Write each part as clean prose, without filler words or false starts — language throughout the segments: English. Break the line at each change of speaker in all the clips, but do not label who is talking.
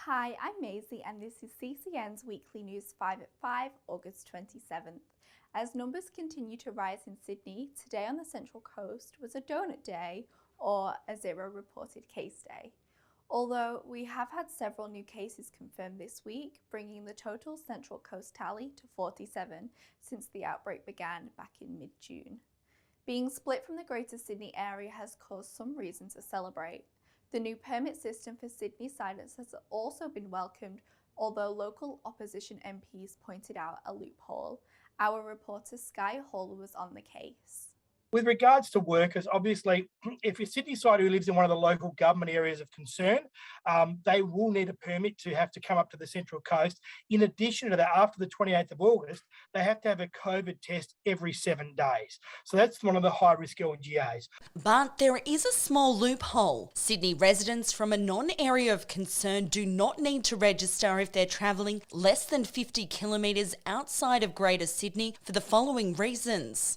Hi, I'm Maisie and this is CCN's Weekly News 5 at 5, August 27th. As numbers continue to rise in Sydney, today on the Central Coast was a donut day or a zero reported case day. Although we have had several new cases confirmed this week, bringing the total Central Coast tally to 47 since the outbreak began back in mid-June. Being split from the Greater Sydney area has caused some reason to celebrate. The new permit system for Sydney-siders has also been welcomed, although local opposition MPs pointed out a loophole. Our reporter Sky Hall was on the case.
With regards to workers, obviously, if you're Sydney side who lives in one of the local government areas of concern, they will need a permit to have to come up to the Central Coast. In addition to that, after the 28th of August, they have to have a COVID test every 7 days. So that's one of the high-risk LGAs.
But there is a small loophole. Sydney residents from a non-area of concern do not need to register if they're travelling less than 50 kilometres outside of Greater Sydney for the following reasons.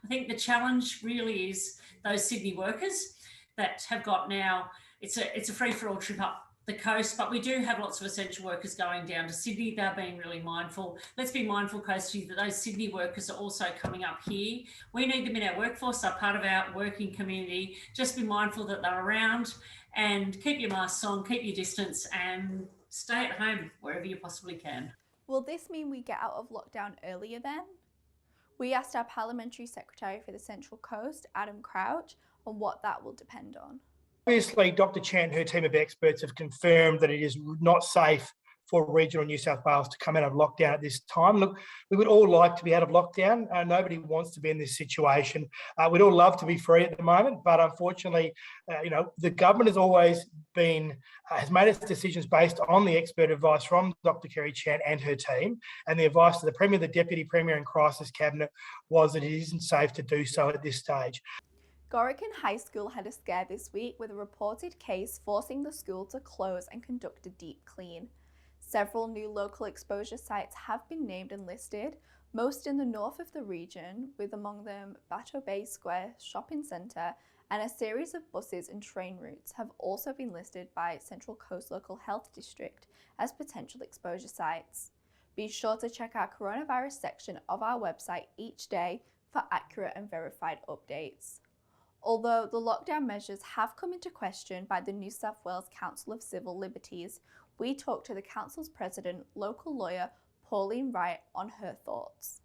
I think the challenge really is those Sydney workers that have got now, it's a free-for-all trip up the coast, but we do have lots of essential workers going down to Sydney. They're being really mindful. Let's be mindful, Coastie, that those Sydney workers are also coming up here. We need them in our workforce. They're part of our working community. Just be mindful that they're around and keep your masks on, keep your distance and stay at home wherever you possibly can.
Will this mean we get out of lockdown earlier then? We asked our Parliamentary Secretary for the Central Coast, Adam Crouch, on what that will depend on.
Obviously, Dr. Chan and her team of experts have confirmed that it is not safe for regional New South Wales to come out of lockdown at this time. Look, we would all like to be out of lockdown. Nobody wants to be in this situation. We'd all love to be free at the moment, but unfortunately, the government has always has made its decisions based on the expert advice from Dr. Kerry Chan and her team, and the advice to the Premier, the Deputy Premier and Crisis Cabinet was that it isn't safe to do so at this stage.
Gorican High School had a scare this week with a reported case forcing the school to close and conduct a deep clean. Several new local exposure sites have been named and listed, most in the north of the region, with among them Batteau Bay Square Shopping Centre, and a series of buses and train routes have also been listed by Central Coast Local Health District as potential exposure sites. Be sure to check our coronavirus section of our website each day for accurate and verified updates. Although the lockdown measures have come into question by the New South Wales Council of Civil Liberties, we talked to the council's president, local lawyer Pauline Wright, on her thoughts.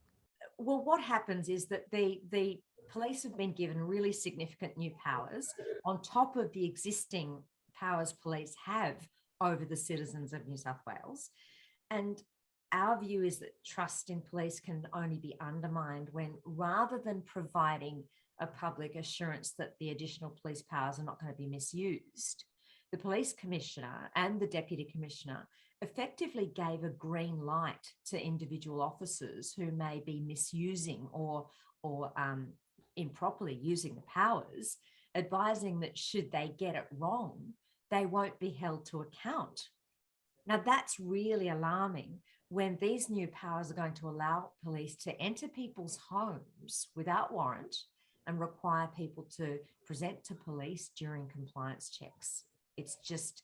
Well, what happens is that the police have been given really significant new powers on top of the existing powers police have over the citizens of New South Wales. And our view is that trust in police can only be undermined when, rather than providing a public assurance that the additional police powers are not going to be misused, the police commissioner and the deputy commissioner effectively gave a green light to individual officers who may be misusing or improperly using the powers, advising that should they get it wrong, they won't be held to account. Now, that's really alarming when these new powers are going to allow police to enter people's homes without warrant and require people to present to police during compliance checks. It's just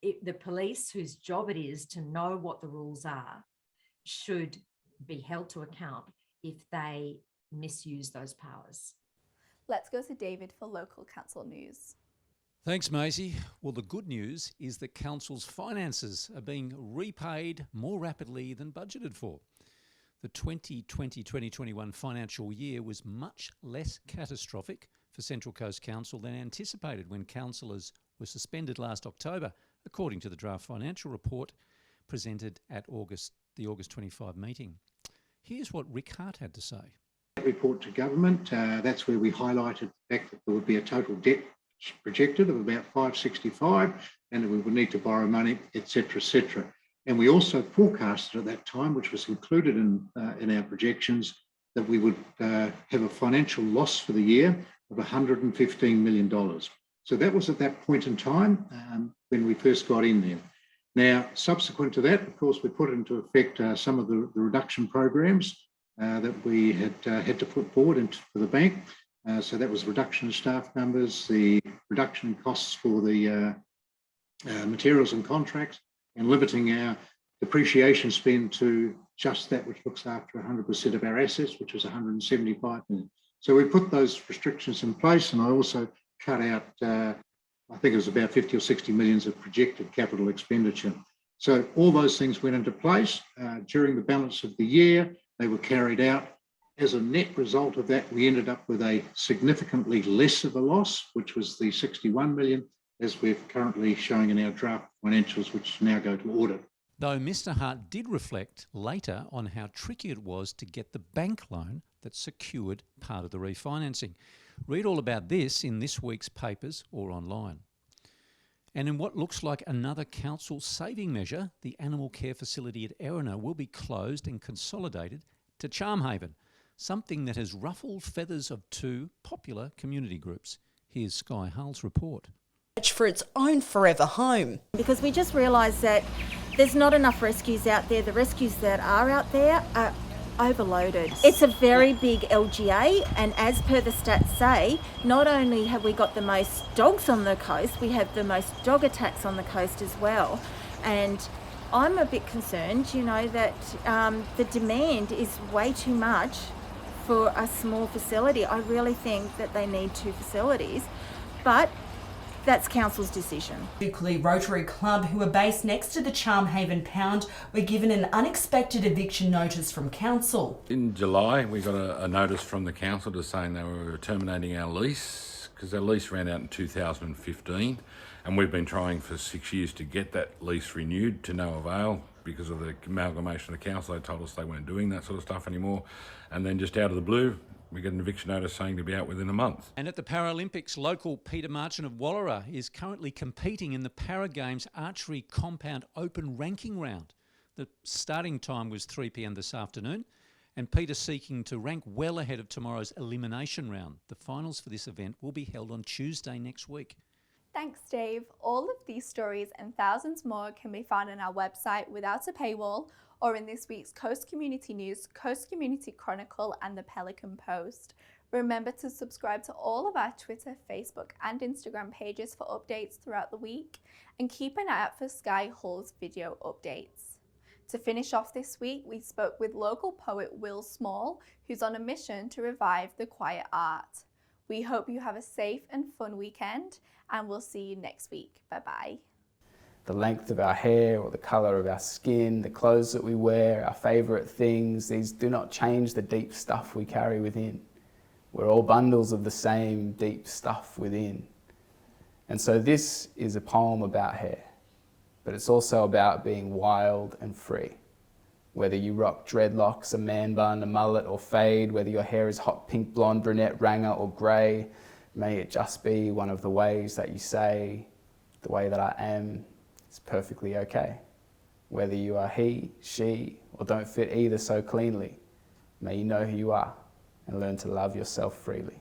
the police, whose job it is to know what the rules are, should be held to account if they misuse those powers.
Let's go to David for local council news.
Thanks, Maisie. Well, the good news is that council's finances are being repaid more rapidly than budgeted for. The 2020-2021 financial year was much less catastrophic for Central Coast Council than anticipated when councillors were suspended last October, according to the draft financial report presented at the August 25 meeting. Here's what Rick Hart had to say.
Report to government, that's where we highlighted the fact that there would be a total debt projected of about 565 and that we would need to borrow money, etc., etc. And we also forecasted at that time, which was included in our projections, that we would have a financial loss for the year of $115 million. So that was at that point in time when we first got in there. Now, subsequent to that, of course, we put into effect some of the reduction programs that we had to put forward for the bank. So that was reduction in staff numbers, the reduction in costs for the materials and contracts, and limiting our depreciation spend to just that which looks after 100% of our assets, which is 175 million. So we put those restrictions in place, and I also cut out, I think it was about 50 or 60 millions of projected capital expenditure. So all those things went into place during the balance of the year. They were carried out. As a net result of that, we ended up with a significantly less of a loss, which was the 61 million, as we're currently showing in our draft financials, which now go to audit.
Though Mr Hart did reflect later on how tricky it was to get the bank loan that secured part of the refinancing. Read all about this in this week's papers or online. And in what looks like another council saving measure, the animal care facility at Erina will be closed and consolidated to Charmhaven, something that has ruffled feathers of two popular community groups. Here's Sky Hull's report.
For its own forever home.
Because we just realised that there's not enough rescues out there. The rescues that are out there are overloaded. It's a very big LGA, and as per the stats say, not only have we got the most dogs on the coast, we have the most dog attacks on the coast as well. And I'm a bit concerned, that the demand is way too much for a small facility. I really think that they need two facilities, but that's council's decision.
Buckley Rotary Club, who are based next to the Charmhaven Pound, were given an unexpected eviction notice from council.
In July, we got a notice from the council to saying they were terminating our lease because our lease ran out in 2015, and we've been trying for 6 years to get that lease renewed to no avail. Because of the amalgamation of the council, they told us they weren't doing that sort of stuff anymore. And then just out of the blue, we get an eviction notice saying to be out within a month.
And at the Paralympics, local Peter Marchant of Wallara is currently competing in the Paragames Archery Compound Open Ranking Round. The starting time was 3 p.m. this afternoon, and Peter's seeking to rank well ahead of tomorrow's elimination round. The finals for this event will be held on Tuesday next week.
Thanks, Dave. All of these stories and thousands more can be found on our website without a paywall or in this week's Coast Community News, Coast Community Chronicle and the Pelican Post. Remember to subscribe to all of our Twitter, Facebook and Instagram pages for updates throughout the week, and keep an eye out for Sky Hull's video updates. To finish off this week, we spoke with local poet Will Small, who's on a mission to revive the quiet art. We hope you have a safe and fun weekend, and we'll see you next week. Bye-bye.
The length of our hair or the colour of our skin, the clothes that we wear, our favourite things, these do not change the deep stuff we carry within. We're all bundles of the same deep stuff within. And so this is a poem about hair, but it's also about being wild and free. Whether you rock dreadlocks, a man bun, a mullet or fade, whether your hair is hot pink, blonde, brunette, ranger or grey, may it just be one of the ways that you say, the way that I am, is perfectly okay. Whether you are he, she, or don't fit either so cleanly, may you know who you are and learn to love yourself freely.